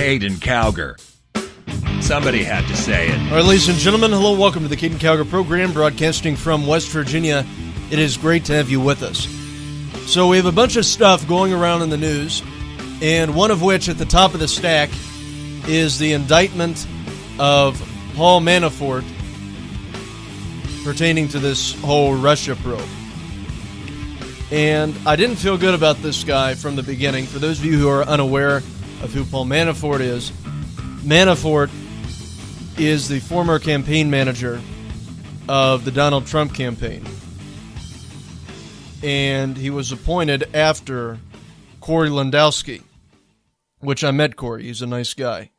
Caiden Cowger. Somebody had to say it. All right, ladies and gentlemen, hello, welcome to the Caiden Cowger program, broadcasting from West Virginia. It is great to have you with us. So we have a bunch of stuff going around in the news, and one of which at the top of the stack is the indictment of Paul Manafort pertaining to this whole Russia probe. And I didn't feel good about this guy from the beginning. For those of you who are unaware of who Paul Manafort is the former campaign manager of the Donald Trump campaign. And he was appointed after Corey Lewandowski, which I met Corey. He's a nice guy.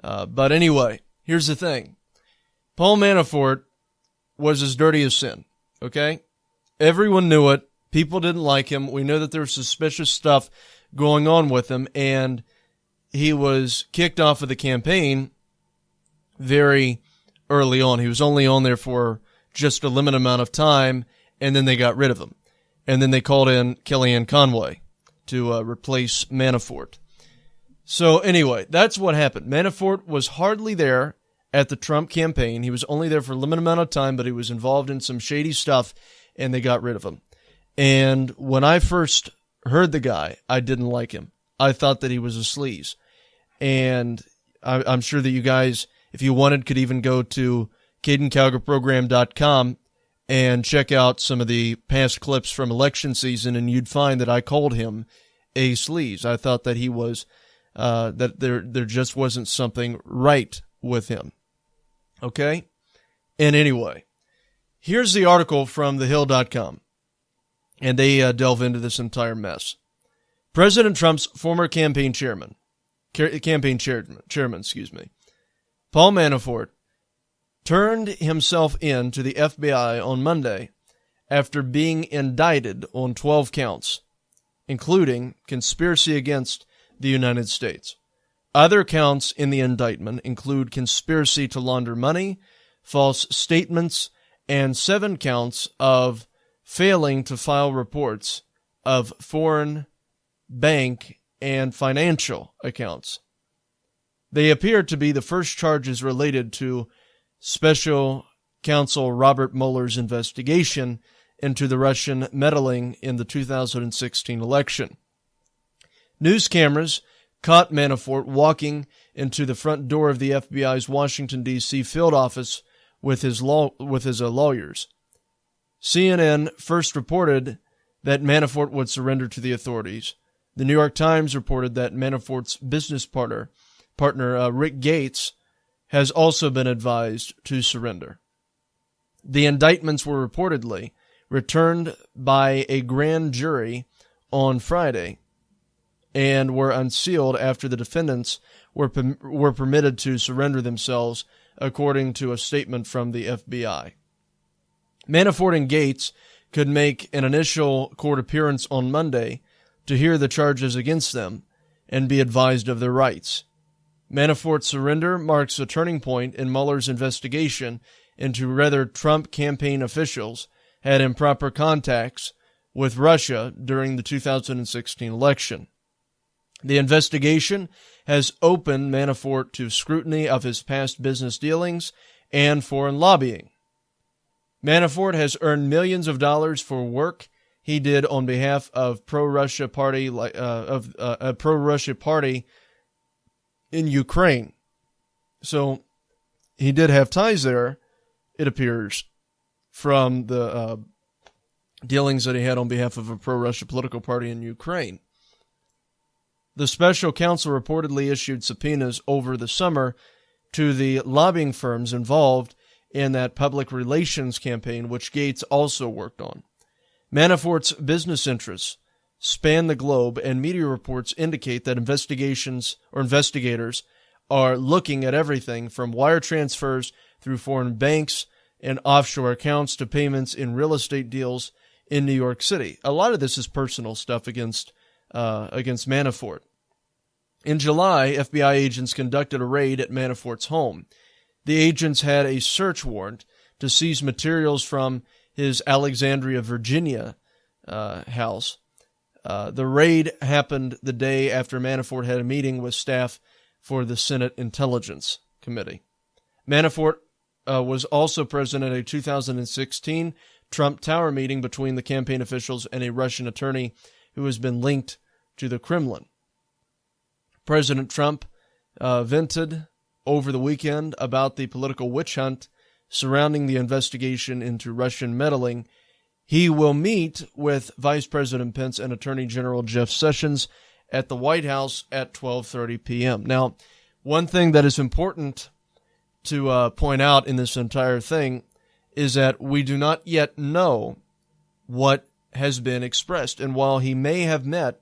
But anyway, here's the thing. Paul Manafort was as dirty as sin, okay? Everyone knew it. People didn't like him. We know that there was suspicious stuff going on with him, and he was kicked off of the campaign very early on. He was only on there for just a limited amount of time, and then they got rid of him. And then they called in Kellyanne Conway to replace Manafort. So anyway, that's what happened. Manafort was hardly there at the Trump campaign. He was only there for a limited amount of time, but he was involved in some shady stuff, and they got rid of him. And when I first heard the guy, I didn't like him. I thought that he was a sleaze. And I'm sure that you guys, if you wanted, could even go to CaidenCowgerProgram.com and check out some of the past clips from election season, and you'd find that I called him a sleaze. I thought that he was, that there just wasn't something right with him. Okay? And anyway, here's the article from thehill.com, and they delve into this entire mess. President Trump's former campaign chairman, Paul Manafort, turned himself in to the FBI on Monday after being indicted on 12 counts, including conspiracy against the United States. Other counts in the indictment include conspiracy to launder money, false statements, and 7 counts of failing to file reports of foreign bank and financial accounts. They appear to be the first charges related to Special Counsel Robert Mueller's investigation into the Russian meddling in the 2016 election. News cameras caught Manafort walking into the front door of the FBI's Washington, D.C. field office with his lawyers. CNN first reported that Manafort would surrender to the authorities. The New York Times reported that Manafort's business partner Rick Gates, has also been advised to surrender. The indictments were reportedly returned by a grand jury on Friday and were unsealed after the defendants were permitted to surrender themselves, according to a statement from the FBI. Manafort and Gates could make an initial court appearance on Monday to hear the charges against them and be advised of their rights. Manafort's surrender marks a turning point in Mueller's investigation into whether Trump campaign officials had improper contacts with Russia during the 2016 election. The investigation has opened Manafort to scrutiny of his past business dealings and foreign lobbying. Manafort has earned millions of dollars for work he did on behalf of pro-Russia party a pro-Russia party in Ukraine. So he did have ties there, it appears, from the dealings that he had on behalf of a pro-Russia political party in Ukraine. The special counsel reportedly issued subpoenas over the summer to the lobbying firms involved in that public relations campaign, which Gates also worked on. Manafort's business interests span the globe, and media reports indicate that investigators are looking at everything from wire transfers through foreign banks and offshore accounts to payments in real estate deals in New York City. A lot of this is personal stuff against Manafort. In July, FBI agents conducted a raid at Manafort's home. The agents had a search warrant to seize materials from his Alexandria, Virginia house. The raid happened the day after Manafort had a meeting with staff for the Senate Intelligence Committee. Manafort was also present at a 2016 Trump Tower meeting between the campaign officials and a Russian attorney who has been linked to the Kremlin. President Trump vented over the weekend about the political witch hunt surrounding the investigation into Russian meddling. He will meet with Vice President Pence and Attorney General Jeff Sessions at the White House at 12:30 p.m. Now, one thing that is important to point out in this entire thing is that we do not yet know what has been expressed. And while he may have met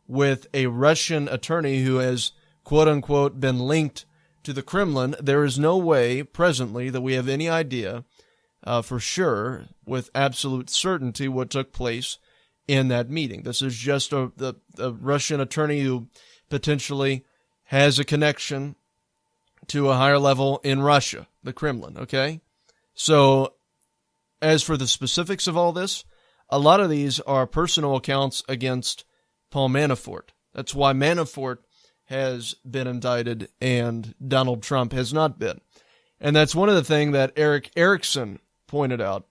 with a Russian attorney who has, quote-unquote, been linked to the Kremlin, there is no way presently that we have any idea for sure, with absolute certainty, what took place in that meeting. This is just a Russian attorney who potentially has a connection to a higher level in Russia, the Kremlin, okay? So, as for the specifics of all this, a lot of these are personal accounts against Paul Manafort. That's why Manafort has been indicted and Donald Trump has not been. And that's one of the things that Eric Erickson pointed out.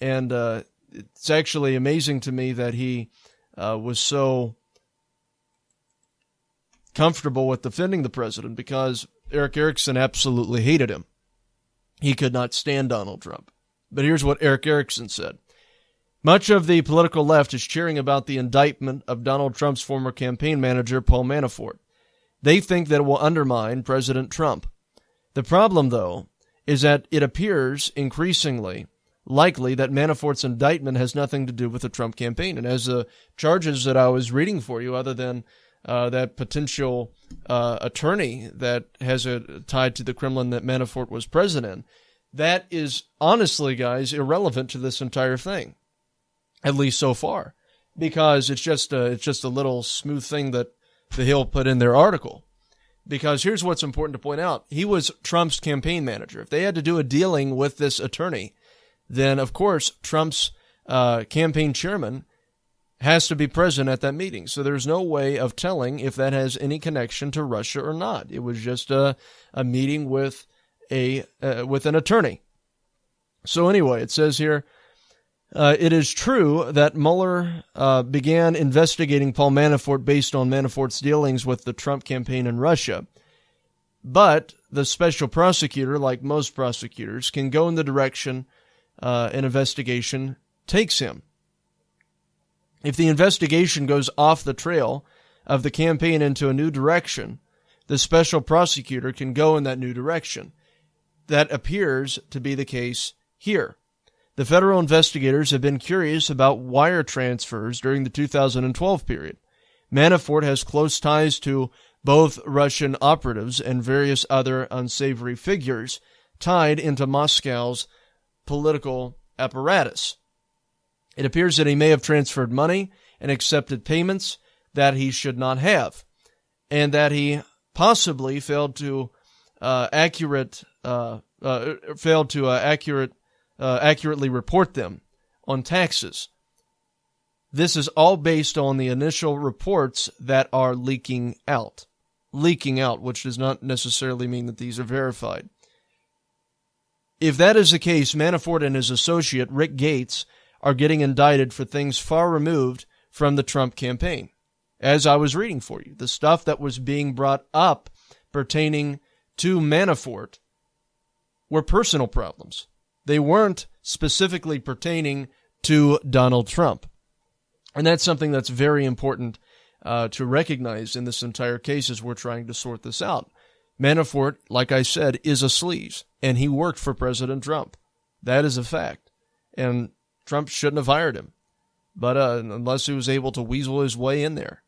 And it's actually amazing to me that he was so comfortable with defending the president, because Eric Erickson absolutely hated him. He could not stand Donald Trump. But here's what Eric Erickson said. Much of the political left is cheering about the indictment of Donald Trump's former campaign manager, Paul Manafort. They think that it will undermine President Trump. The problem, though, is that it appears increasingly likely that Manafort's indictment has nothing to do with the Trump campaign. And as the charges that I was reading for you, other than that potential attorney that has a tied to the Kremlin that Manafort was present in, that is honestly, guys, irrelevant to this entire thing, at least so far, because it's just a little smooth thing that the Hill put in their article. Because here's what's important to point out. He was Trump's campaign manager. If they had to do a dealing with this attorney, then, of course, Trump's campaign chairman has to be present at that meeting. So there's no way of telling if that has any connection to Russia or not. It was just a meeting with an attorney. So anyway, it says here, it is true that Mueller began investigating Paul Manafort based on Manafort's dealings with the Trump campaign in Russia. But the special prosecutor, like most prosecutors, can go in the direction an investigation takes him. If the investigation goes off the trail of the campaign into a new direction, the special prosecutor can go in that new direction. That appears to be the case here. The federal investigators have been curious about wire transfers during the 2012 period. Manafort has close ties to both Russian operatives and various other unsavory figures tied into Moscow's political apparatus. It appears that he may have transferred money and accepted payments that he should not have, and that he possibly failed to accurately report them on taxes. This is all based on the initial reports that are leaking out. Leaking out, which does not necessarily mean that these are verified. If that is the case, Manafort and his associate, Rick Gates, are getting indicted for things far removed from the Trump campaign. As I was reading for you, the stuff that was being brought up pertaining to Manafort were personal problems. They weren't specifically pertaining to Donald Trump. And that's something that's very important to recognize in this entire case as we're trying to sort this out. Manafort, like I said, is a sleaze, and he worked for President Trump. That is a fact. And Trump shouldn't have hired him, but unless he was able to weasel his way in there.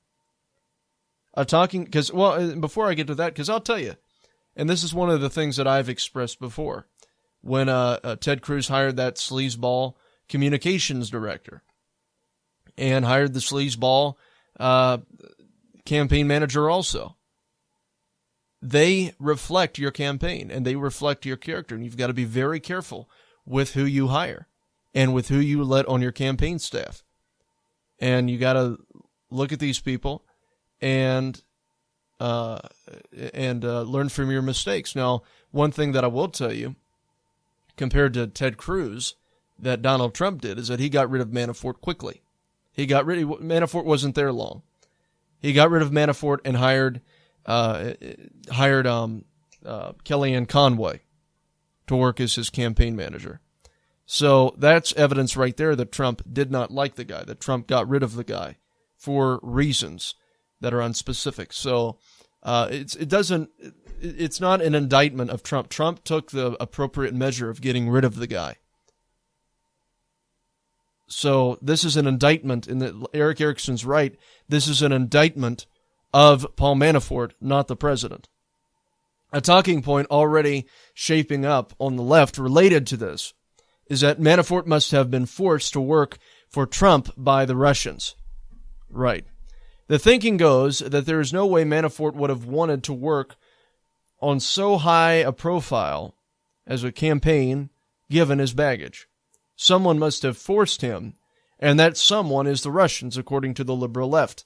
Before I get to that, because I'll tell you, and this is one of the things that I've expressed before, when Ted Cruz hired that sleazeball communications director and hired the sleazeball campaign manager also. They reflect your campaign, and they reflect your character, and you've got to be very careful with who you hire and with who you let on your campaign staff. And you got to look at these people and and learn from your mistakes. Now, one thing that I will tell you, compared to Ted Cruz, that Donald Trump did, is that he got rid of Manafort quickly. Manafort wasn't there long. He got rid of Manafort and hired Kellyanne Conway to work as his campaign manager. So that's evidence right there that Trump did not like the guy, that Trump got rid of the guy for reasons that are unspecific. So it's not an indictment of Trump. Trump took the appropriate measure of getting rid of the guy. So this is an indictment, and Eric Erickson's right. This is an indictment of Paul Manafort, not the president. A talking point already shaping up on the left related to this is that Manafort must have been forced to work for Trump by the Russians. Right. The thinking goes that there is no way Manafort would have wanted to work on so high a profile as a campaign given his baggage. Someone must have forced him, and that someone is the Russians, according to the liberal left.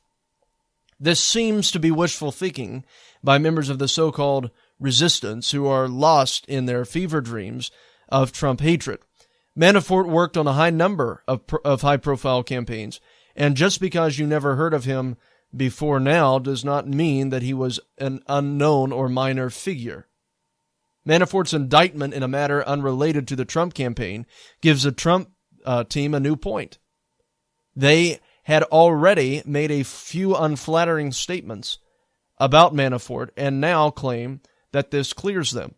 This seems to be wishful thinking by members of the so-called resistance who are lost in their fever dreams of Trump hatred. Manafort worked on a high number of high-profile campaigns, and just because you never heard of him before now does not mean that he was an unknown or minor figure. Manafort's indictment in a matter unrelated to the Trump campaign gives the Trump team a new point. They had already made a few unflattering statements about Manafort and now claim that this clears them.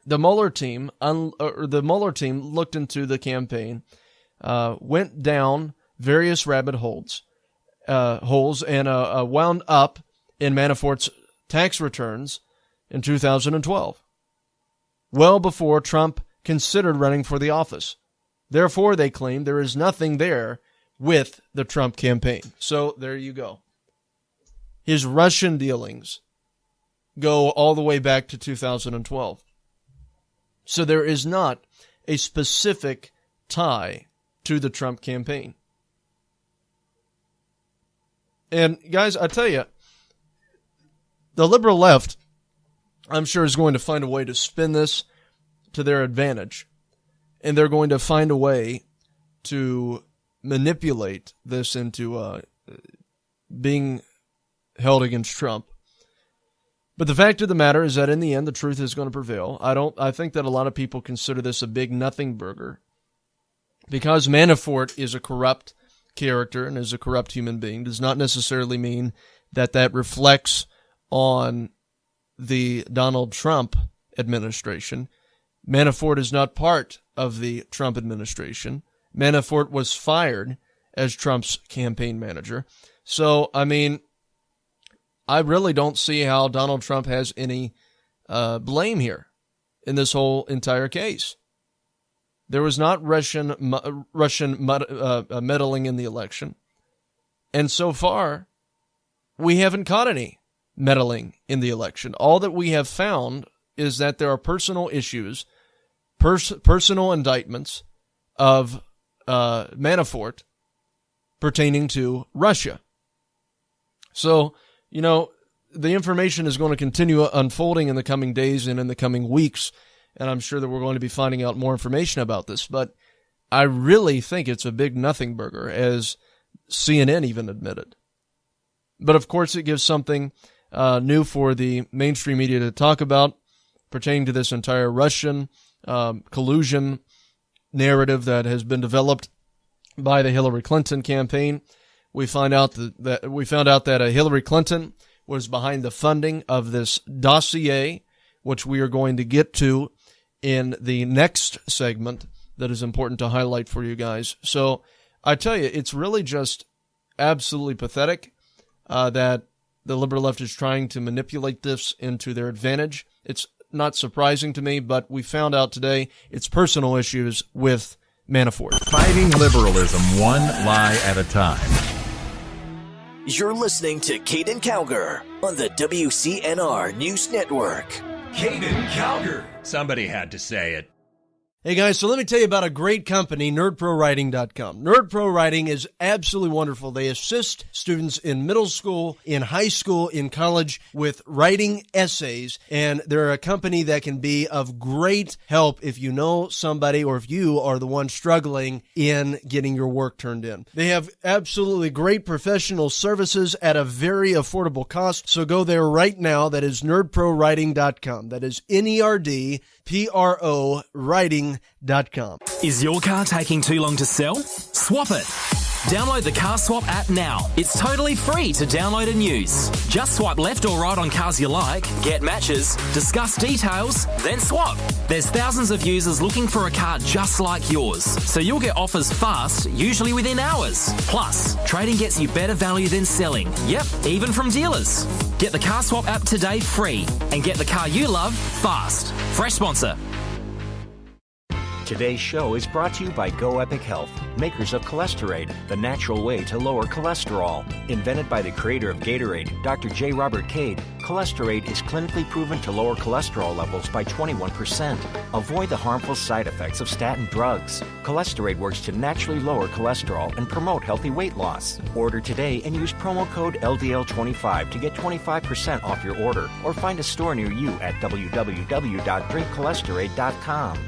The Mueller team looked into the campaign, went down various rabbit holes, and wound up in Manafort's tax returns in 2012, well before Trump considered running for the office. Therefore, they claim there is nothing there with the Trump campaign. So there you go. His Russian dealings go all the way back to 2012. So there is not a specific tie to the Trump campaign. And guys, I tell you, the liberal left, I'm sure, is going to find a way to spin this to their advantage. And they're going to find a way to manipulate this into being held against Trump. But the fact of the matter is that in the end, the truth is going to prevail. I think that a lot of people consider this a big nothing burger because Manafort is a corrupt character and is a corrupt human being does not necessarily mean that that reflects on the Donald Trump administration. Manafort is not part of the Trump administration. Manafort was fired as Trump's campaign manager. So, I mean, I really don't see how Donald Trump has any blame here in this whole entire case. There was not Russian meddling in the election. And so far, we haven't caught any meddling in the election. All that we have found is that there are personal issues, personal indictments of Manafort pertaining to Russia. So, you know, the information is going to continue unfolding in the coming days and in the coming weeks, and I'm sure that we're going to be finding out more information about this, but I really think it's a big nothing burger, as CNN even admitted. But of course, it gives something new for the mainstream media to talk about pertaining to this entire Russian collusion narrative that has been developed by the Hillary Clinton campaign. We found out that Hillary Clinton was behind the funding of this dossier, which we are going to get to in the next segment that is important to highlight for you guys. So I tell you, it's really just absolutely pathetic that the liberal left is trying to manipulate this into their advantage. It's not surprising to me, but we found out today it's personal issues with Manafort. Fighting liberalism one lie at a time. You're listening to Caiden Cowger on the WCNR News Network. Caiden Cowger. Somebody had to say it. Hey guys, so let me tell you about a great company, nerdprowriting.com. Nerd Pro Writing is absolutely wonderful. They assist students in middle school, in high school, in college with writing essays, and they're a company that can be of great help if you know somebody or if you are the one struggling in getting your work turned in. They have absolutely great professional services at a very affordable cost, so go there right now. That is nerdprowriting.com. That is NERDPRO writing.com. Is your car taking too long to sell? Swap it. Download the Car Swap app now. It's totally free to download and use. Just swipe left or right on cars you like, get matches, discuss details, then swap. There's thousands of users looking for a car just like yours, so you'll get offers fast, usually within hours. Plus, trading gets you better value than selling. Yep, even from dealers. Get the Car Swap app today free and get the car you love fast. Fresh sponsor. Today's show is brought to you by Go Epic Health, makers of Cholesterade, the natural way to lower cholesterol. Invented by the creator of Gatorade, Dr. J. Robert Cade, Cholesterade is clinically proven to lower cholesterol levels by 21%. Avoid the harmful side effects of statin drugs. Cholesterade works to naturally lower cholesterol and promote healthy weight loss. Order today and use promo code LDL25 to get 25% off your order, or find a store near you at www.drinkcholesterade.com.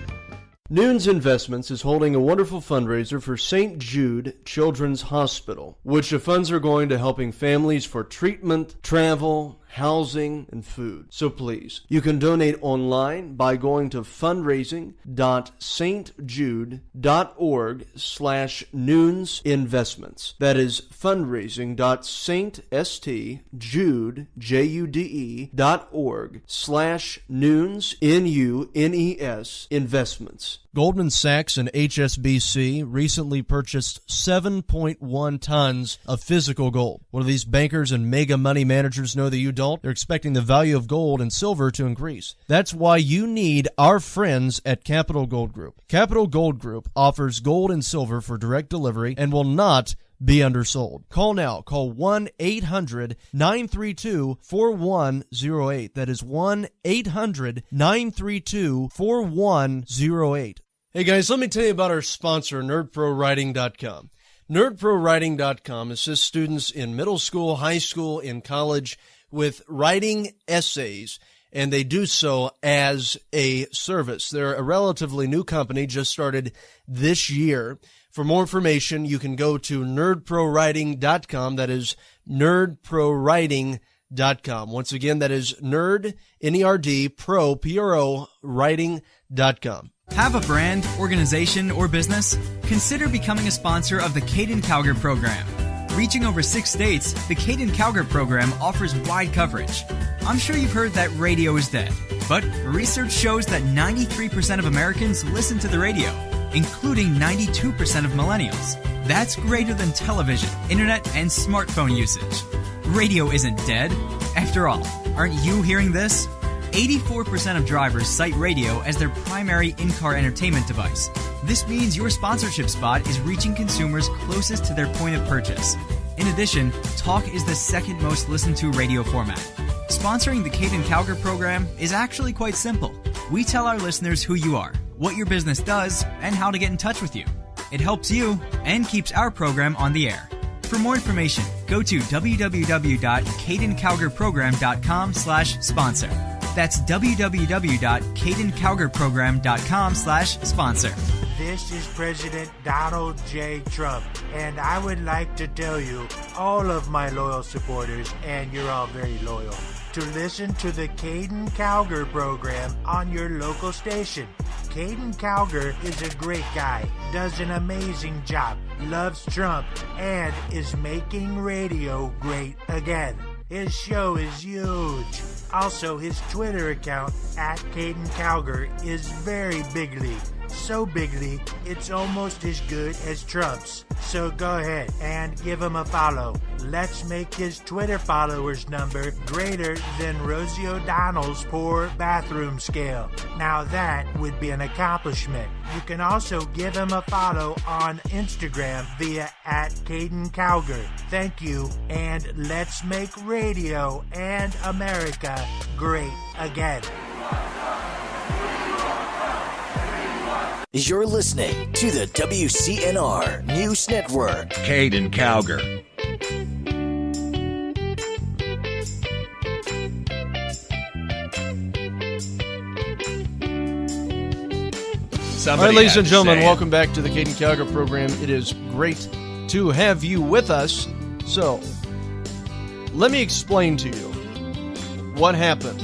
Noons Investments is holding a wonderful fundraiser for St. Jude Children's Hospital, which the funds are going to helping families for treatment, travel, housing, and food. So please, you can donate online by going to fundraising.stjude.org/noonsinvestments. That is fundraising.stjude.org/noons investments. Goldman Sachs and HSBC recently purchased 7.1 tons of physical gold. What do these bankers and mega money managers know that you don't? They're expecting the value of gold and silver to increase. That's why you need our friends at Capital Gold Group. Capital Gold Group offers gold and silver for direct delivery and will not be undersold. Call now. Call 1-800-932-4108. That is 1-800-932-4108. Hey guys, let me tell you about our sponsor, nerdprowriting.com. Nerdprowriting.com assists students in middle school, high school, in college with writing essays, and they do so as a service. They're a relatively new company, just started this year. For more information, you can go to nerdprowriting.com. That is nerdprowriting.com. Once again, that is nerd, N-E-R-D, pro, P-R-O, writing.com. Have a brand, organization, or business? Consider becoming a sponsor of the Caiden Cowger program. Reaching over 6 states, the Caiden Cowger program offers wide coverage. I'm sure you've heard that radio is dead, but research shows that 93% of Americans listen to the radio, including 92% of millennials. That's greater than television, internet, and smartphone usage. Radio isn't dead. After all, aren't you hearing this? 84% of drivers cite radio as their primary in-car entertainment device. This means your sponsorship spot is reaching consumers closest to their point of purchase. In addition, talk is the second most listened to radio format. Sponsoring the Caiden Cowger program is actually quite simple. We tell our listeners who you are, what your business does, and how to get in touch with you. It helps you and keeps our program on the air. For more information, go to www.caidencowgerprogram.com/sponsor. That's www.caidencowgerprogram.com/sponsor. This is President Donald J. Trump, and I would like to tell you, all of my loyal supporters, and you're all very loyal, to listen to the Caiden Cowger program on your local station. Caiden Cowger is a great guy, does an amazing job, loves Trump, and is making radio great again. His show is huge. Also, his Twitter account, @Caiden Cowger, is very big league. So big league, it's almost as good as Trump's. So go ahead and give him a follow. Let's make his Twitter followers number greater than Rosie O'Donnell's poor bathroom scale. Now that would be an accomplishment. You can also give him a follow on Instagram via @Caiden Cowger. Thank you, and let's make radio and America great again. You're listening to the WCNR News Network. Caiden Cowger. All right, ladies and gentlemen, welcome back to the Caiden Cowger program. It is great to have you with us. So, let me explain to you what happened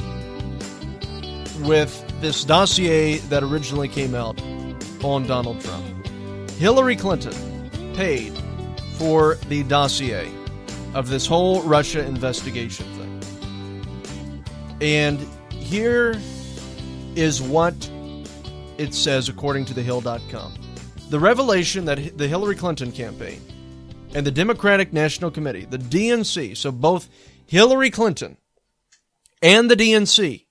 with this dossier that originally came out on Donald Trump. Hillary Clinton paid for the dossier of this whole Russia investigation thing. And here is what it says according to thehill.com. The revelation that the Hillary Clinton campaign and the Democratic National Committee, the DNC, so both Hillary Clinton and the DNC,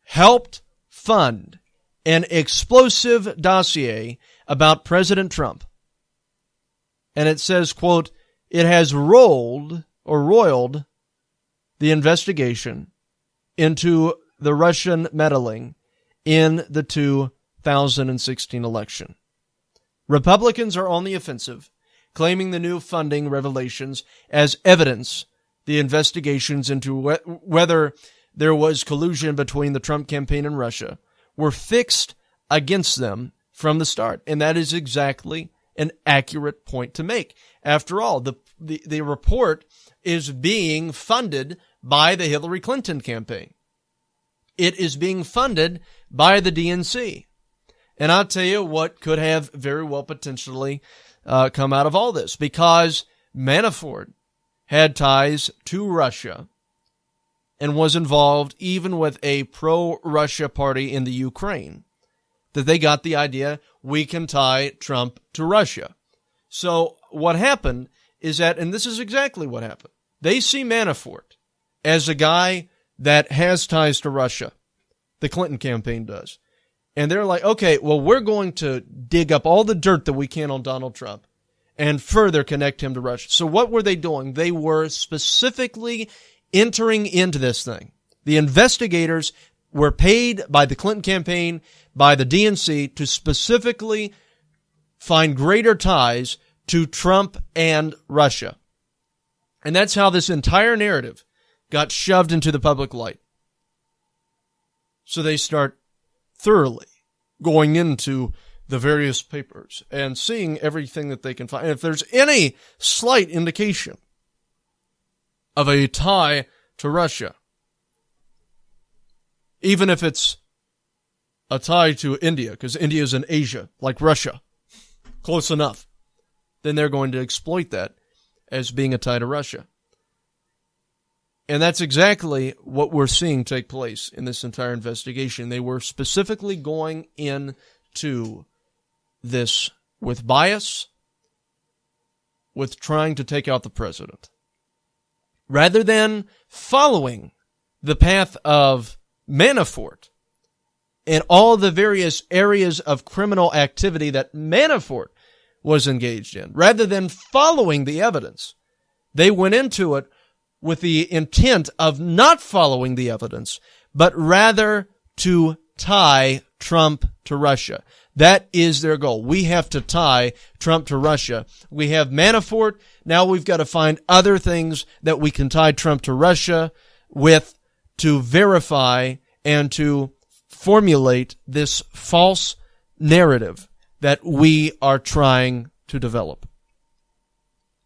helped fund an explosive dossier about President Trump. And it says, quote, it has roiled the investigation into the Russian meddling in the 2016 election. Republicans are on the offensive, claiming the new funding revelations as evidence the investigations into whether there was collusion between the Trump campaign and Russia were fixed against them from the start. And that is exactly an accurate point to make. After all, the report is being funded by the Hillary Clinton campaign. It is being funded by the DNC. And I'll tell you what could have very well potentially come out of all this, because Manafort had ties to Russia and was involved even with a pro-Russia party in the Ukraine, that they got the idea, we can tie Trump to Russia. So what happened is that, and this is exactly what happened, they see Manafort as a guy that has ties to Russia. The Clinton campaign does. And they're like, okay, well, we're going to dig up all the dirt that we can on Donald Trump and further connect him to Russia. So what were they doing? They were specifically entering into this thing. The investigators were paid by the Clinton campaign, by the DNC, to specifically find greater ties to Trump and Russia. And that's how this entire narrative got shoved into the public light. So they start thoroughly going into the various papers and seeing everything that they can find. And if there's any slight indication of a tie to Russia, even if it's a tie to India, because India is in Asia, like Russia, close enough, then they're going to exploit that as being a tie to Russia. And that's exactly what we're seeing take place in this entire investigation. They were specifically going into this with bias, with trying to take out the president, rather than following the path of Manafort and all the various areas of criminal activity that Manafort was engaged in. Rather than following the evidence, they went into it with the intent of not following the evidence, but rather to tie Trump to Russia. That is their goal. We have to tie Trump to Russia. We have Manafort. Now we've got to find other things that we can tie Trump to Russia with to verify and to formulate this false narrative that we are trying to develop.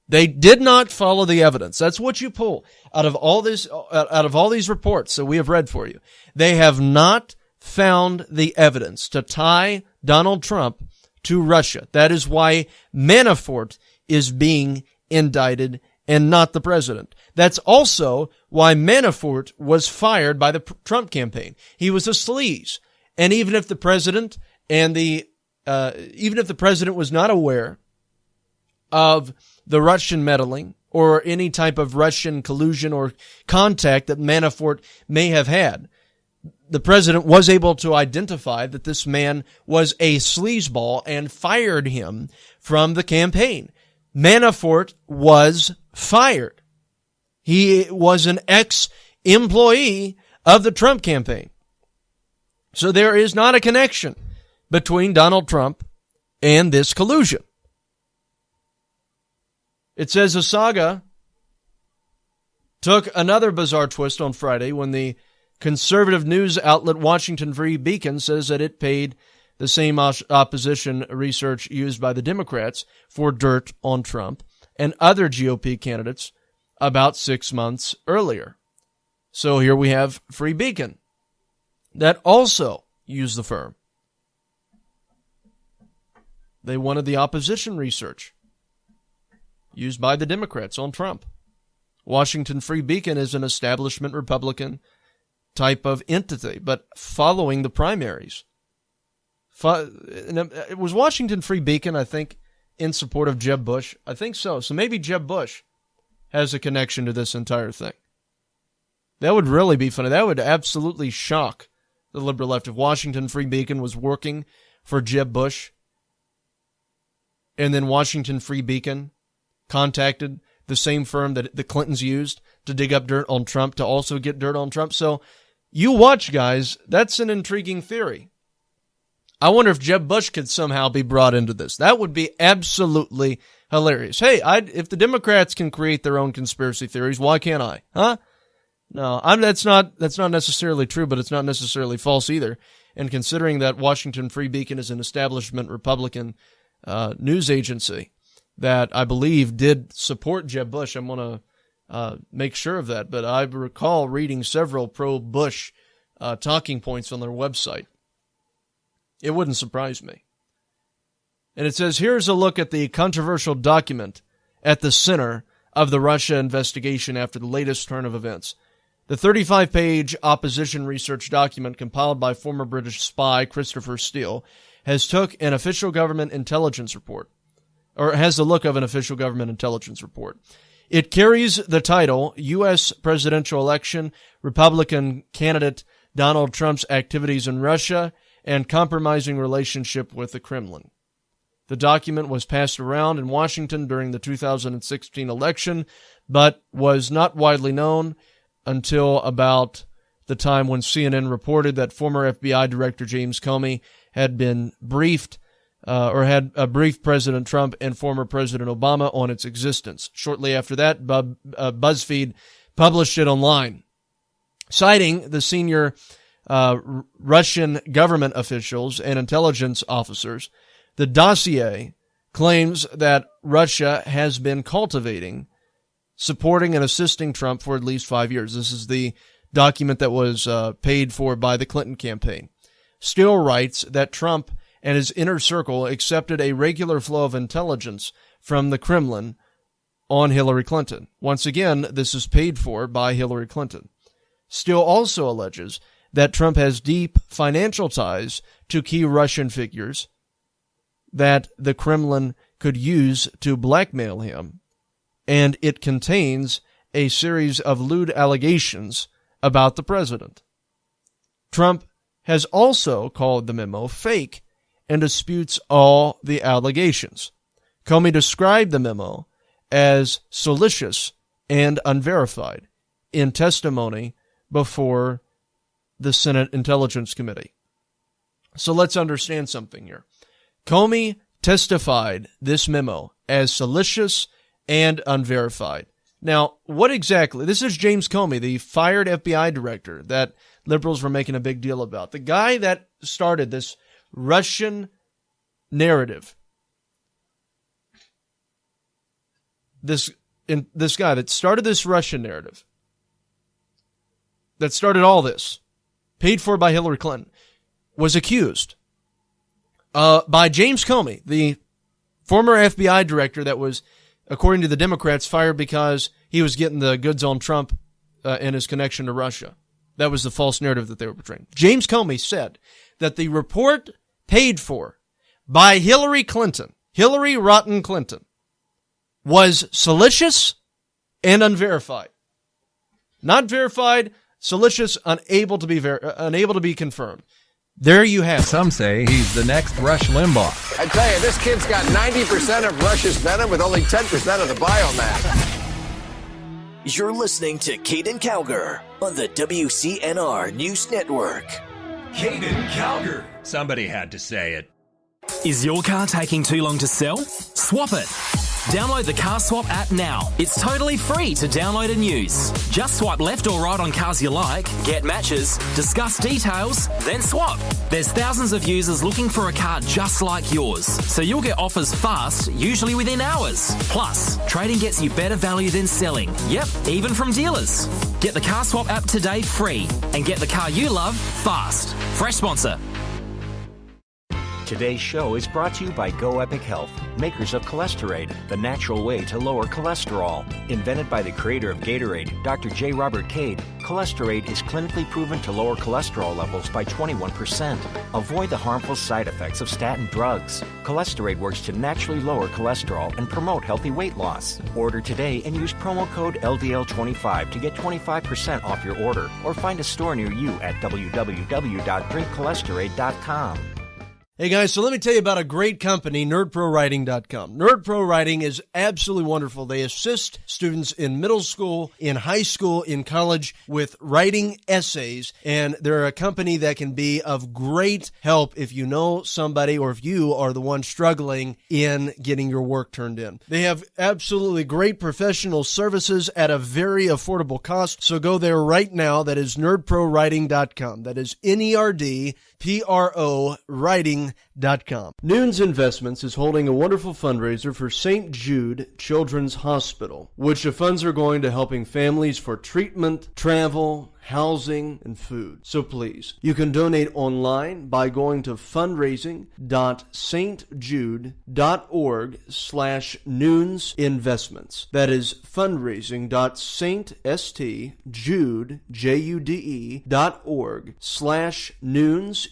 They did not follow the evidence. That's what you pull out of all these reports that we have read for you. They have not found the evidence to tie Donald Trump to Russia. That is why Manafort is being indicted and not the president. That's also why Manafort was fired by the Trump campaign. He was a sleaze. And even if the president was not aware of the Russian meddling or any type of Russian collusion or contact that Manafort may have had, the president was able to identify that this man was a sleazeball and fired him from the campaign. Manafort was fired. He was an ex-employee of the Trump campaign. So there is not a connection between Donald Trump and this collusion. It says the saga took another bizarre twist on Friday when the conservative news outlet Washington Free Beacon says that it paid the same opposition research used by the Democrats for dirt on Trump and other GOP candidates about 6 months earlier. So here we have Free Beacon that also used the firm. They wanted the opposition research used by the Democrats on Trump. Washington Free Beacon is an establishment Republican type of entity, but following the primaries. It was Washington Free Beacon, I think, in support of Jeb Bush. I think so. So maybe Jeb Bush has a connection to this entire thing. That would really be funny. That would absolutely shock the liberal left if Washington Free Beacon was working for Jeb Bush, and then Washington Free Beacon contacted the same firm that the Clintons used to dig up dirt on Trump to also get dirt on Trump. So you watch, guys. That's an intriguing theory. I wonder if Jeb Bush could somehow be brought into this. That would be absolutely hilarious. Hey, if the Democrats can create their own conspiracy theories, why can't I? Huh? No, that's not necessarily true, but it's not necessarily false either. And considering that Washington Free Beacon is an establishment Republican news agency that I believe did support Jeb Bush, I'm going to make sure of that. But I recall reading several pro-Bush talking points on their website. It wouldn't surprise me. And it says, here's a look at the controversial document at the center of the Russia investigation after the latest turn of events. The 35-page opposition research document compiled by former British spy Christopher Steele has took an official government intelligence report, or has the look of an official government intelligence report. It carries the title, U.S. Presidential Election, Republican Candidate Donald Trump's Activities in Russia and Compromising Relationship with the Kremlin. The document was passed around in Washington during the 2016 election, but was not widely known until about the time when CNN reported that former FBI Director James Comey had been briefed, had briefed President Trump and former President Obama on its existence. Shortly after that, BuzzFeed published it online. Citing the senior Russian government officials and intelligence officers, the dossier claims that Russia has been cultivating, supporting, and assisting Trump for at least 5 years. This is the document that was paid for by the Clinton campaign. Steele writes that Trump and his inner circle accepted a regular flow of intelligence from the Kremlin on Hillary Clinton. Once again, this is paid for by Hillary Clinton. Steele also alleges that Trump has deep financial ties to key Russian figures that the Kremlin could use to blackmail him, and it contains a series of lewd allegations about the president. Trump has also called the memo fake and disputes all the allegations. Comey described the memo as salacious and unverified in testimony before the Senate Intelligence Committee. So let's understand something here. Comey testified this memo as salacious and unverified. Now, what exactly? This is James Comey, the fired FBI director that liberals were making a big deal about. The guy that started this Russian narrative. This guy that started this Russian narrative, that started all this, paid for by Hillary Clinton, was accused by James Comey, the former FBI director that was, according to the Democrats, fired because he was getting the goods on Trump and his connection to Russia. That was the false narrative that they were portraying. James Comey said that the report paid for by Hillary Clinton, Hillary Rotten Clinton, was salacious and unverified. Not verified, salacious, unable to be confirmed. There you have it. Some say he's the next Rush Limbaugh. I tell you, this kid's got 90% of Rush's venom with only 10% of the biomass. You're listening to Caiden Cowger on the WCNR News Network. Caiden Cowger. Somebody had to say it. Is your car taking too long to sell? Swap it. Download the Car Swap app now. It's totally free to download and use. Just swipe left or right on cars you like, get matches, discuss details, then swap. There's thousands of users looking for a car just like yours, so you'll get offers fast, usually within hours. Plus, trading gets you better value than selling. Yep, even from dealers. Get the Car Swap app today free and get the car you love fast. Fresh sponsor. Today's show is brought to you by Go Epic Health, makers of Cholesterade, the natural way to lower cholesterol. Invented by the creator of Gatorade, Dr. J. Robert Cade, Cholesterade is clinically proven to lower cholesterol levels by 21%. Avoid the harmful side effects of statin drugs. Cholesterade works to naturally lower cholesterol and promote healthy weight loss. Order today and use promo code LDL25 to get 25% off your order, or find a store near you at www.drinkcholesterade.com. Hey guys, so let me tell you about a great company, NerdProWriting.com. NerdPro Writing is absolutely wonderful. They assist students in middle school, in high school, in college with writing essays, and they're a company that can be of great help if you know somebody or if you are the one struggling in getting your work turned in. They have absolutely great professional services at a very affordable cost, so go there right now. That is NerdProWriting.com. That is NerdPro Writing.com. Noons Investments is holding a wonderful fundraiser for St. Jude Children's Hospital, which the funds are going to helping families for treatment, travel, housing, and food. So please, you can donate online by going to fundraising.stjude.org/noonsinvestments. That is fundraising.stjude.org/noons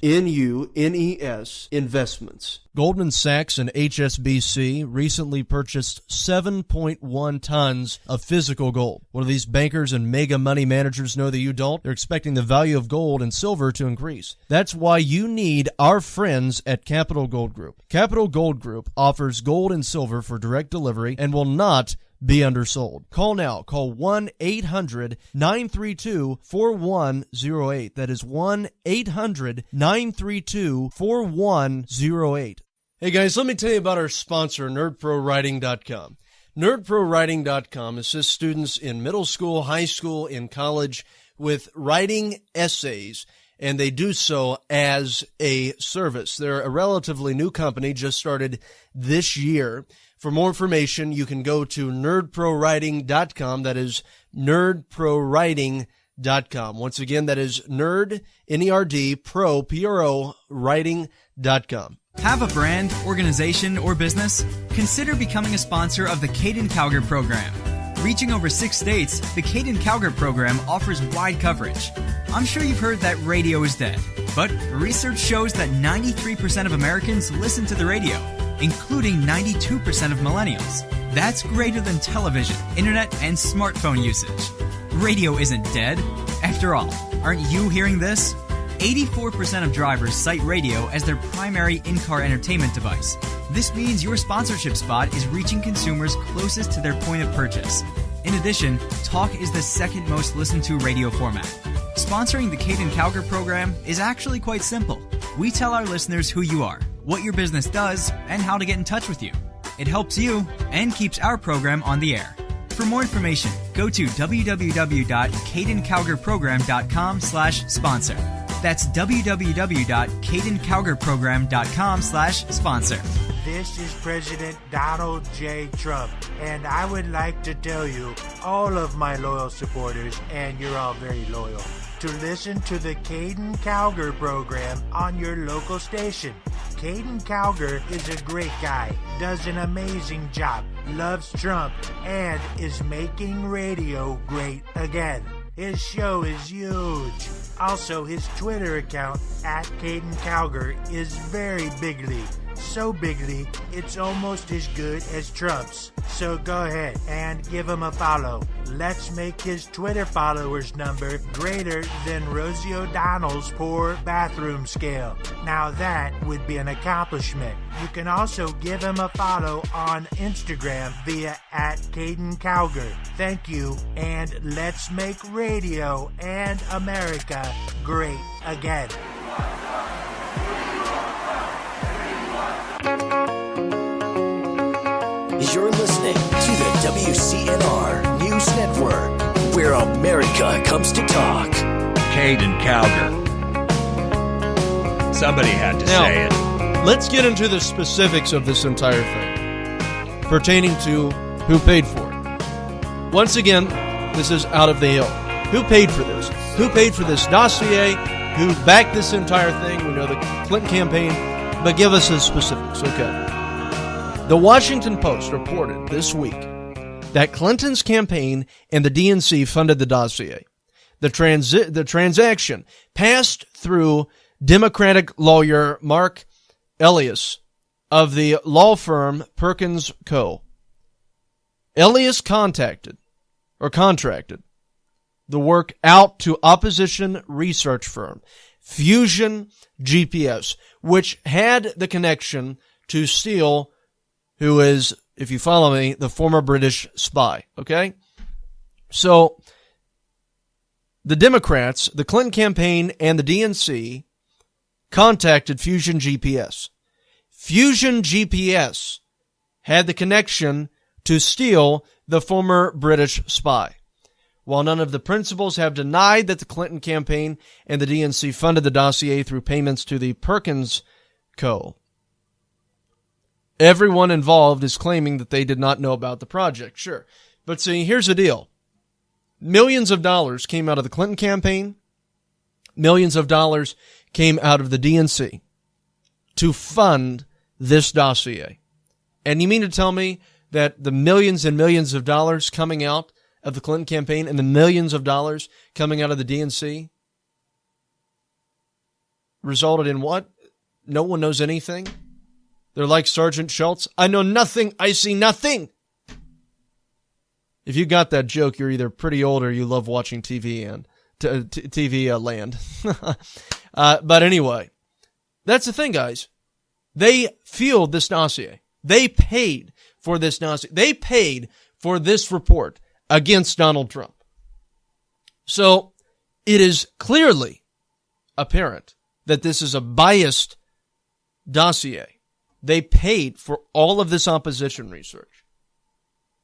investments. Goldman Sachs and HSBC recently purchased 7.1 tons of physical gold. What do these bankers and mega money managers know that you don't? They're expecting the value of gold and silver to increase. That's why you need our friends at Capital Gold Group. Capital Gold Group offers gold and silver for direct delivery and will not be undersold. Call now. Call 1-800-932-4108. That is 1-800-932-4108. Hey guys, let me tell you about our sponsor, NerdProWriting.com. NerdProWriting.com assists students in middle school, high school, in college with writing essays, and they do so as a service. They're a relatively new company, just started this year. For more information, you can go to NerdProWriting.com. That is NerdProWriting.com. Once again, that is Nerd, N-E-R-D, Pro, P-R-O, Writing.com. Have a brand, organization, or business? Consider becoming a sponsor of the Caiden Cowger program. Reaching over 6 states, the Caiden Cowger program offers wide coverage. I'm sure you've heard that radio is dead, but research shows that 93% of Americans listen to the radio, including 92% of millennials. That's greater than television, internet, and smartphone usage. Radio isn't dead. After all, aren't you hearing this? 84% of drivers cite radio as their primary in-car entertainment device. This means your sponsorship spot is reaching consumers closest to their point of purchase. In addition, talk is the second most listened to radio format. Sponsoring the Caiden Cowger program is actually quite simple. We tell our listeners who you are, what your business does, and how to get in touch with you. It helps you and keeps our program on the air. For more information, go to www.CaidenCowgerProgram.com/sponsor. That's www.CaidenCowgerProgram.com/sponsor. This is President Donald J. Trump, and I would like to tell you, all of my loyal supporters, and you're all very loyal, to listen to the Caiden Cowger program on your local station. Caiden Cowger is a great guy, does an amazing job, loves Trump, and is making radio great again. His show is huge. Also, his Twitter account, @Caiden Cowger, is very bigly. So bigly, it's almost as good as Trump's. So go ahead and give him a follow. Let's make his Twitter followers number greater than Rosie O'Donnell's poor bathroom scale. Now that would be an accomplishment. You can also give him a follow on Instagram via @Caiden Cowger. Thank you, and let's make radio and America great again. You're listening to the WCNR News Network, where America comes to talk. Caiden Cowger. Somebody had to say it. Let's get into the specifics of this entire thing pertaining to who paid for it. Once again, this is out of the hill. Who paid for this? Who paid for this dossier? Who backed this entire thing? We know the Clinton campaign, but give us the specifics, okay? The Washington Post reported this week that Clinton's campaign and the DNC funded the dossier. The transaction passed through Democratic lawyer Mark Elias of the law firm Perkins Co. Elias contracted the work out to opposition research firm Fusion GPS, which had the connection to Steele, who is, if you follow me, the former British spy. Okay? So, the Democrats, the Clinton campaign, and the DNC contacted Fusion GPS. Fusion GPS had the connection to Steele, the former British spy. While none of the principals have denied that the Clinton campaign and the DNC funded the dossier through payments to the Perkins Co., everyone involved is claiming that they did not know about the project. Sure. But see, here's the deal. Millions of dollars came out of the Clinton campaign. Millions of dollars came out of the DNC to fund this dossier. And you mean to tell me that the millions and millions of dollars coming out of the Clinton campaign and the millions of dollars coming out of the DNC resulted in what? No one knows anything? They're like Sergeant Schultz. I know nothing. I see nothing. If you got that joke, you're either pretty old or you love watching TV and TV land. But anyway, that's the thing, guys. They fueled this dossier. They paid for this dossier. They paid for this report against Donald Trump. So it is clearly apparent that this is a biased dossier. They paid for all of this opposition research.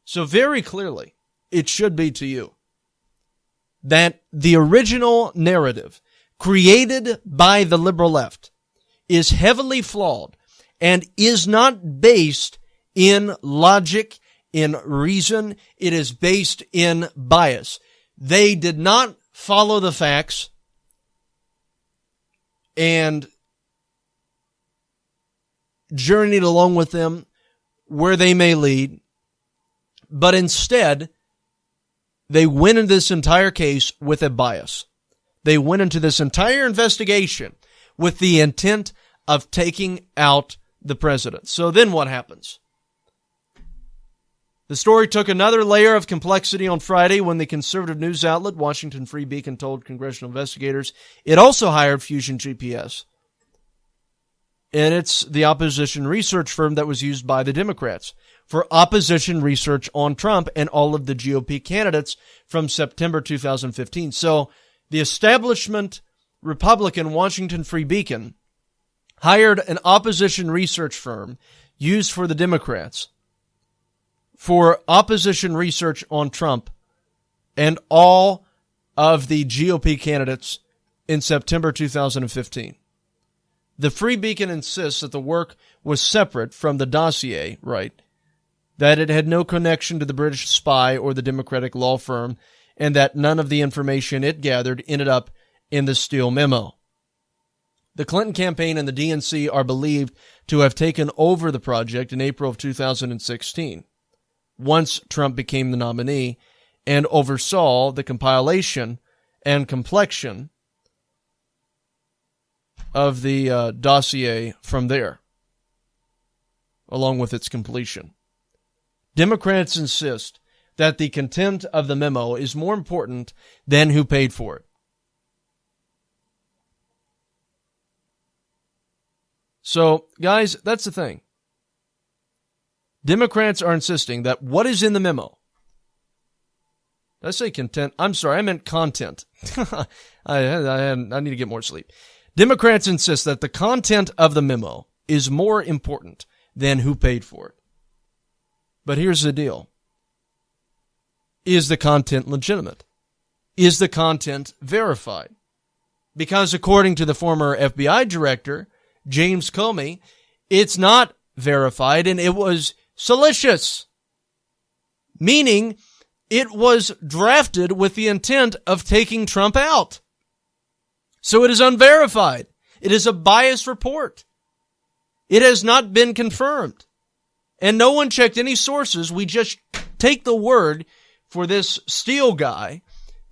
So very clearly, it should be to you that the original narrative created by the liberal left is heavily flawed and is not based in logic, in reason. It is based in bias. They did not follow the facts and journeyed along with them where they may lead, but instead, they went into this entire case with a bias. They went into this entire investigation with the intent of taking out the president. So then what happens? The story took another layer of complexity on Friday when the conservative news outlet Washington Free Beacon told congressional investigators it also hired Fusion GPS. And it's the opposition research firm that was used by the Democrats for opposition research on Trump and all of the GOP candidates from September 2015. So the establishment Republican Washington Free Beacon hired an opposition research firm used for the Democrats for opposition research on Trump and all of the GOP candidates in September 2015. The Free Beacon insists that the work was separate from the dossier, right? That it had no connection to the British spy or the Democratic law firm, and that none of the information it gathered ended up in the Steele memo. The Clinton campaign and the DNC are believed to have taken over the project in April of 2016, once Trump became the nominee, and oversaw the compilation and complexion of the dossier from there, along with its completion. Democrats insist that the content of the memo is more important than who paid for it. So, guys, that's the thing. Democrats are insisting that what is in the memo. Did I say content? I'm sorry, I meant content. I need to get more sleep. Democrats insist that the content of the memo is more important than who paid for it. But here's the deal. Is the content legitimate? Is the content verified? Because according to the former FBI director, James Comey, it's not verified and it was salacious. Meaning, it was drafted with the intent of taking Trump out. So it is unverified. It is a biased report. It has not been confirmed. And no one checked any sources. We just take the word for this Steele guy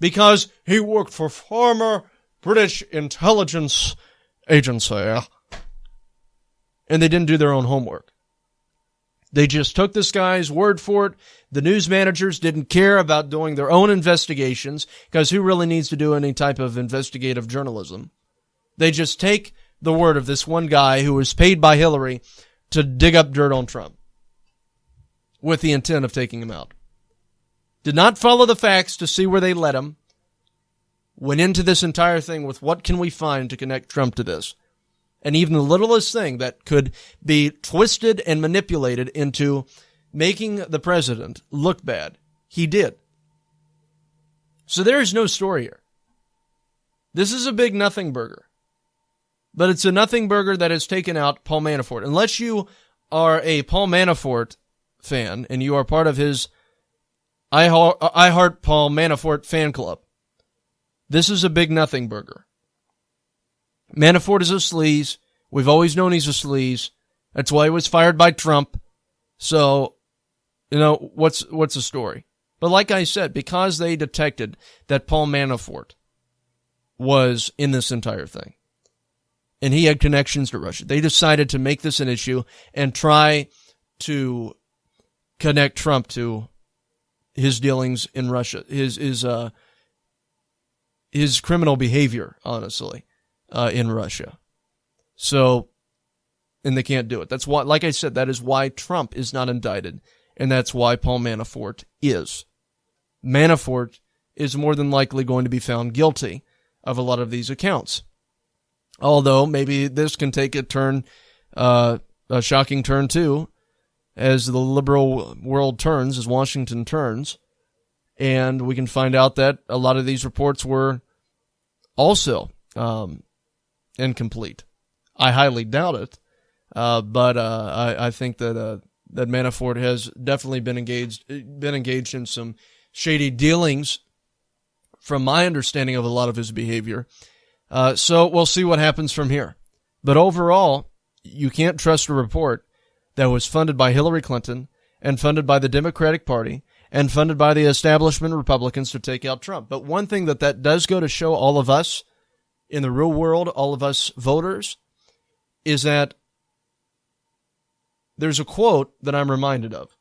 because he worked for former British intelligence agency. And they didn't do their own homework. They just took this guy's word for it. The news managers didn't care about doing their own investigations because who really needs to do any type of investigative journalism? They just take the word of this one guy who was paid by Hillary to dig up dirt on Trump with the intent of taking him out. Did not follow the facts to see where they led him. Went into this entire thing with what can we find to connect Trump to this? And even the littlest thing that could be twisted and manipulated into making the president look bad, he did. So there is no story here. This is a big nothing burger. But it's a nothing burger that has taken out Paul Manafort. Unless you are a Paul Manafort fan and you are part of his I Heart Paul Manafort fan club, this is a big nothing burger. Manafort is a sleaze. We've always known he's a sleaze. That's why he was fired by Trump. So, what's the story? But like I said, because they detected that Paul Manafort was in this entire thing, and he had connections to Russia, they decided to make this an issue and try to connect Trump to his dealings in Russia, his criminal behavior, honestly. In Russia. So, and they can't do it. That's why, like I said, that is why Trump is not indicted, and that's why Paul Manafort is. Manafort is more than likely going to be found guilty of a lot of these accounts. Although, maybe this can take a turn, a shocking turn too, as the liberal world turns, as Washington turns, and we can find out that a lot of these reports were also, incomplete. I highly doubt it, but I think that Manafort has definitely been engaged in some shady dealings, from my understanding of a lot of his behavior. So we'll see what happens from here. But overall, you can't trust a report that was funded by Hillary Clinton and funded by the Democratic Party and funded by the establishment Republicans to take out Trump. But one thing that does go to show all of us in the real world, all of us voters, is that there's a quote that I'm reminded of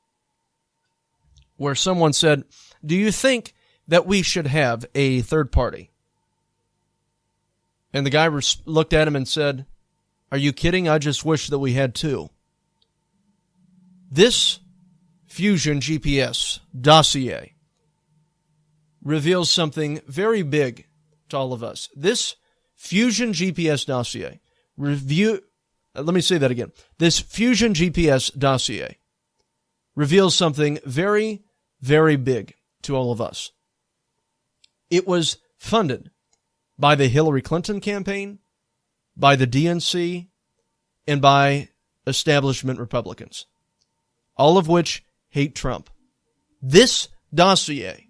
where someone said, "Do you think that we should have a third party?" And the guy looked at him and said, "Are you kidding? I just wish that we had two." This Fusion GPS dossier reveals something very big to all of us. This Fusion GPS dossier let me say that again. This Fusion GPS dossier reveals something very, very big to all of us. It was funded by the Hillary Clinton campaign, by the DNC, and by establishment Republicans, all of which hate Trump. This dossier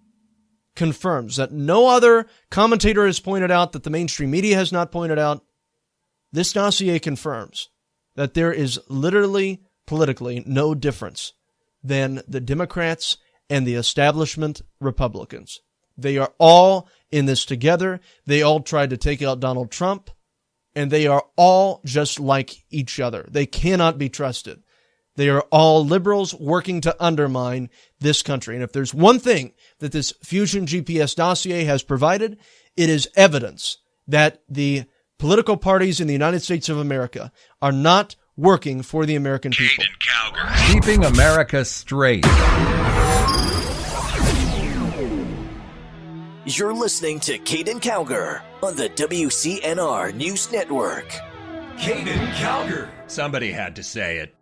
confirms that no other commentator has pointed out, that the mainstream media has not pointed out. This dossier confirms that there is literally, politically, no difference than the Democrats and the establishment Republicans. They are all in this together. They all tried to take out Donald Trump, and they are all just like each other. They cannot be trusted. They are all liberals working to undermine this country. And if there's one thing that this Fusion GPS dossier has provided, it is evidence that the political parties in the United States of America are not working for the American people. Caiden Cowger. Keeping America straight. You're listening to Caiden Cowger on the WCNR News Network. Caiden Cowger. Somebody had to say it.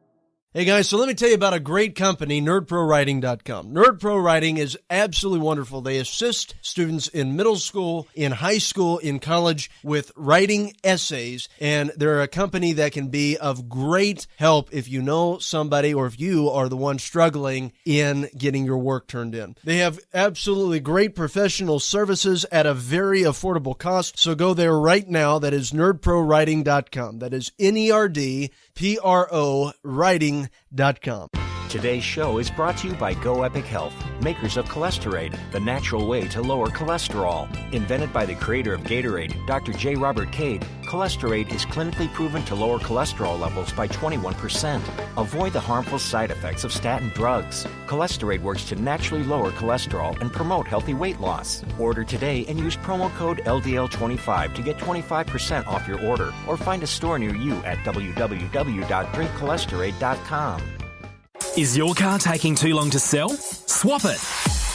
Hey guys, so let me tell you about a great company, nerdprowriting.com. Nerd Writing is absolutely wonderful. They assist students in middle school, in high school, in college with writing essays, and they're a company that can be of great help if you know somebody or if you are the one struggling in getting your work turned in. They have absolutely great professional services at a very affordable cost, so go there right now. That is nerdprowriting.com. That is NERDPRO writing.com. Today's show is brought to you by Go Epic Health, makers of Cholesterade, the natural way to lower cholesterol. Invented by the creator of Gatorade, Dr. J. Robert Cade, Cholesterade is clinically proven to lower cholesterol levels by 21%. Avoid the harmful side effects of statin drugs. Cholesterade works to naturally lower cholesterol and promote healthy weight loss. Order today and use promo code LDL25 to get 25% off your order, or find a store near you at www.drinkcholesterade.com. Is your car taking too long to sell? Swap it.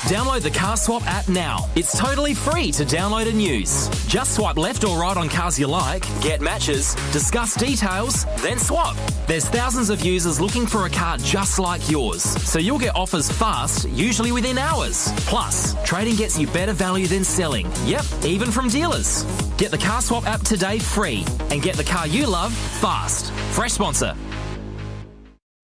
Download the Car Swap app now. It's totally free to download and use. Just swipe left or right on cars you like, get matches, discuss details, then swap. There's thousands of users looking for a car just like yours, so you'll get offers fast, usually within hours. Plus, trading gets you better value than selling. Yep, even from dealers. Get the Car Swap app today free and get the car you love fast. Fresh sponsor.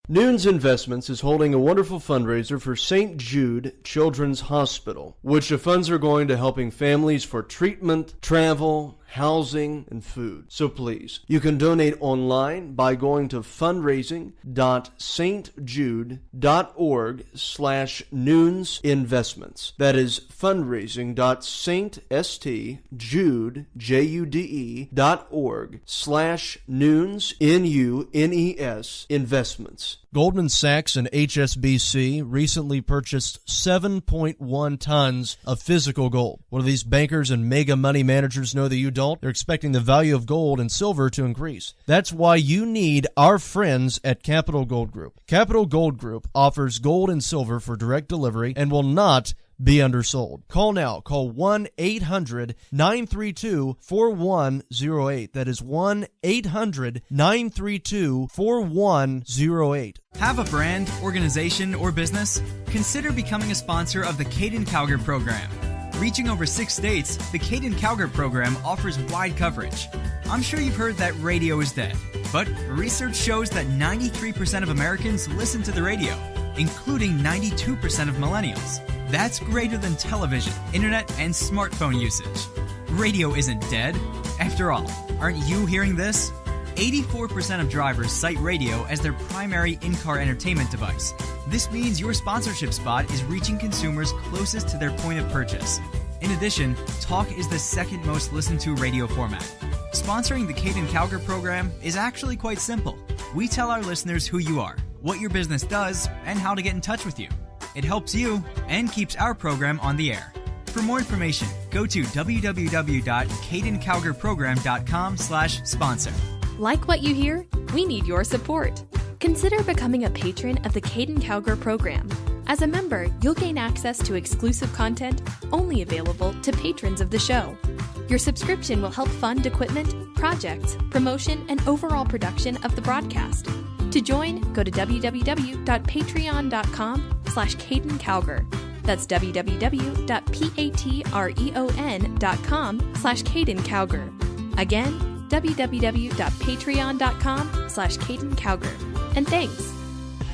Noons Investments is holding a wonderful fundraiser for St. Jude Children's Hospital, which the funds are going to helping families for treatment, travel, housing, and food. So please, you can donate online by going to fundraising.stjude.org/noonsinvestments. That is fundraising.stjude.org/noons investments. Goldman Sachs and HSBC recently purchased 7.1 tons of physical gold. What do these bankers and mega money managers know that you don't? They're expecting the value of gold and silver to increase. That's why you need our friends at Capital Gold Group. Capital Gold Group offers gold and silver for direct delivery and will not be undersold. Call now. Call 1-800-932-4108. That is 1-800-932-4108. Have a brand, organization, or business? Consider becoming a sponsor of the Caiden Cowger program. Reaching over 6 states, the Caiden Cowger program offers wide coverage. I'm sure you've heard that radio is dead, but research shows that 93% of Americans listen to the radio, including 92% of millennials. That's greater than television, internet, and smartphone usage. Radio isn't dead. After all, aren't you hearing this? 84% of drivers cite radio as their primary in-car entertainment device. This means your sponsorship spot is reaching consumers closest to their point of purchase. In addition, talk is the second most listened to radio format. Sponsoring the Caiden Cowger program is actually quite simple. We tell our listeners who you are, what your business does, and how to get in touch with you. It helps you and keeps our program on the air. For more information, go to www.caidencowgerprogram.com/sponsor. Like what you hear? We need your support. Consider becoming a patron of the Caiden Cowger program. As a member, you'll gain access to exclusive content only available to patrons of the show. Your subscription will help fund equipment, projects, promotion, and overall production of the broadcast. To join, go to www.patreon.com/Caiden Cowger. That's www.patreon.com/Caiden Cowger. Again, www.patreon.com/Caiden Cowger. And thanks.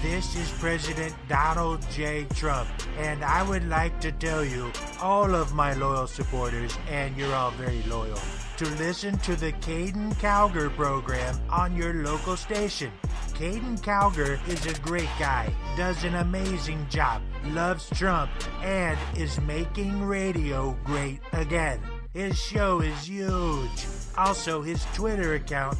This is President Donald J. Trump, and I would like to tell you, all of my loyal supporters, and you're all very loyal, to listen to the Caiden Cowger program on your local station. Caiden Cowger is a great guy, does an amazing job, loves Trump, and is making radio great again. His show is huge. Also, his Twitter account,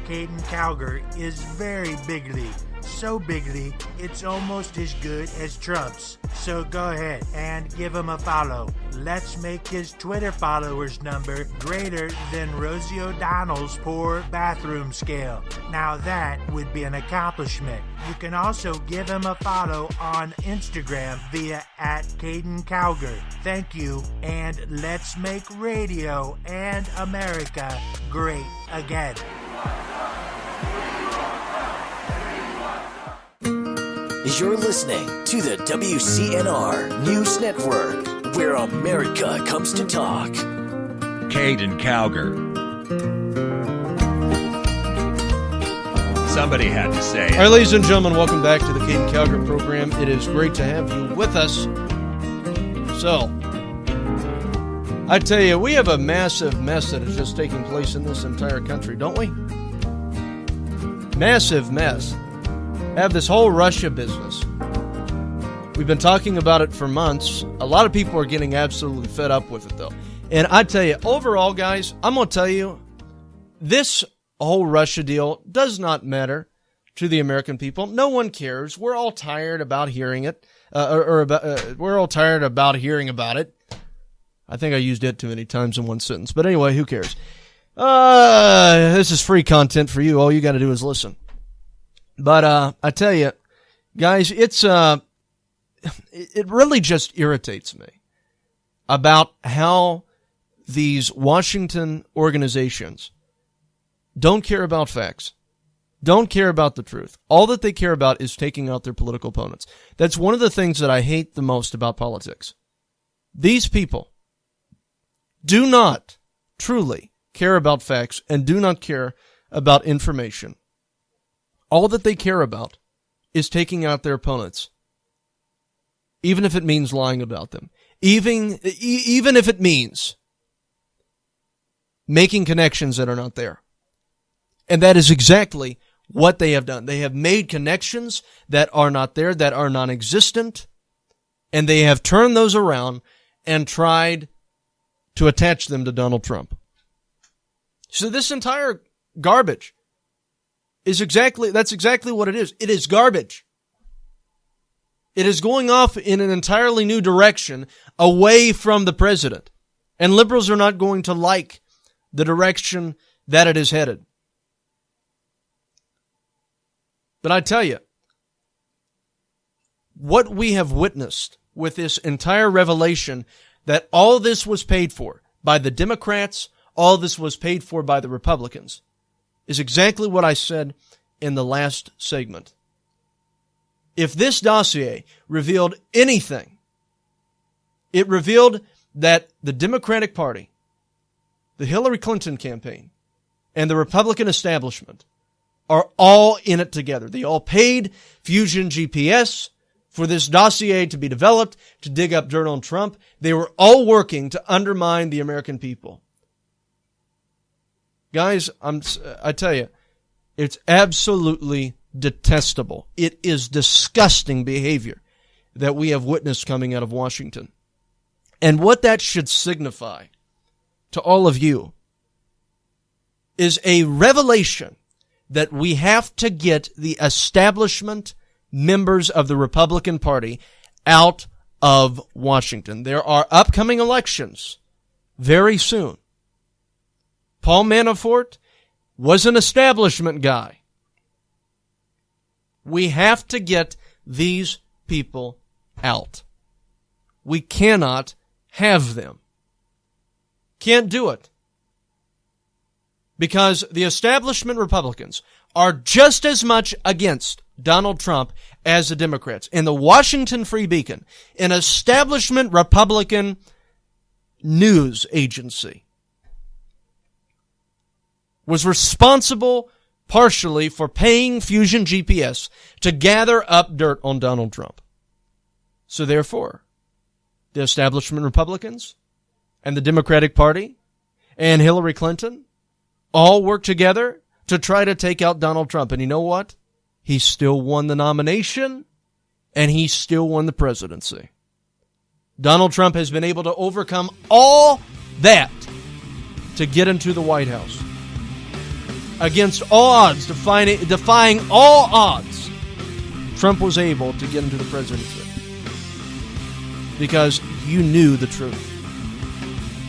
@Caiden Cowger, is very bigly. So bigly, it's almost as good as Trump's. So go ahead and give him a follow. Let's make his Twitter followers number greater than Rosie O'Donnell's poor bathroom scale. Now that would be an accomplishment. You can also give him a follow on Instagram via @Caiden Cowger. Thank you, and let's make radio and America great again. You're listening to the WCNR News Network, where America comes to talk. Caiden Cowger. Somebody had to say it. All right, ladies and gentlemen, welcome back to the Caiden Cowger program. It is great to have you with us. So, I tell you, we have a massive mess that is just taking place in this entire country, don't we? Massive mess. Have this whole Russia business. We've been talking about it for months. A lot of people are getting absolutely fed up with it, though. And I tell you, overall, guys, I'm going to tell you, this whole Russia deal does not matter to the American people. No one cares. We're all tired about hearing it. We're all tired about hearing about it. I think I used it too many times in one sentence. But anyway, who cares? This is free content for you. All you got to do is listen. But I tell you, guys, it really just irritates me about how these Washington organizations don't care about facts, don't care about the truth. All that they care about is taking out their political opponents. That's one of the things that I hate the most about politics. These people do not truly care about facts and do not care about information. All that they care about is taking out their opponents, even if it means lying about them, even if it means making connections that are not there. And that is exactly what they have done. They have made connections that are not there, that are non-existent, and they have turned those around and tried to attach them to Donald Trump. So this entire garbage that's exactly what it is. It is garbage. It is going off in an entirely new direction away from the president. And liberals are not going to like the direction that it is headed. But I tell you, what we have witnessed with this entire revelation that all this was paid for by the Democrats, all this was paid for by the Republicans, is exactly what I said in the last segment. If this dossier revealed anything, it revealed that the Democratic Party, the Hillary Clinton campaign, and the Republican establishment are all in it together. They all paid Fusion GPS for this dossier to be developed, to dig up dirt on Trump. They were all working to undermine the American people. Guys, I tell you, it's absolutely detestable. It is disgusting behavior that we have witnessed coming out of Washington. And what that should signify to all of you is a revelation that we have to get the establishment members of the Republican Party out of Washington. There are upcoming elections very soon. Paul Manafort was an establishment guy. We have to get these people out. We cannot have them. Can't do it. Because the establishment Republicans are just as much against Donald Trump as the Democrats. And the Washington Free Beacon, an establishment Republican news agency, was responsible partially for paying Fusion GPS to gather up dirt on Donald Trump. So therefore, the establishment Republicans and the Democratic Party and Hillary Clinton all work together to try to take out Donald Trump. And you know what? He still won the nomination, and he still won the presidency. Donald Trump has been able to overcome all that to get into the White House. Against all odds, defying all odds, Trump was able to get into the presidency. Because you knew the truth.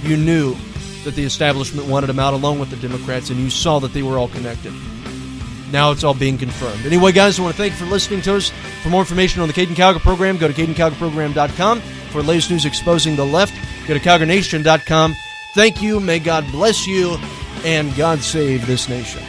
You knew that the establishment wanted him out along with the Democrats, and you saw that they were all connected. Now it's all being confirmed. Anyway, guys, I want to thank you for listening to us. For more information on the Caiden Cowger program, go to CaidenCowgerProgram.com. For the latest news exposing the left, go to CowgerNation.com. Thank you. May God bless you, and God save this nation.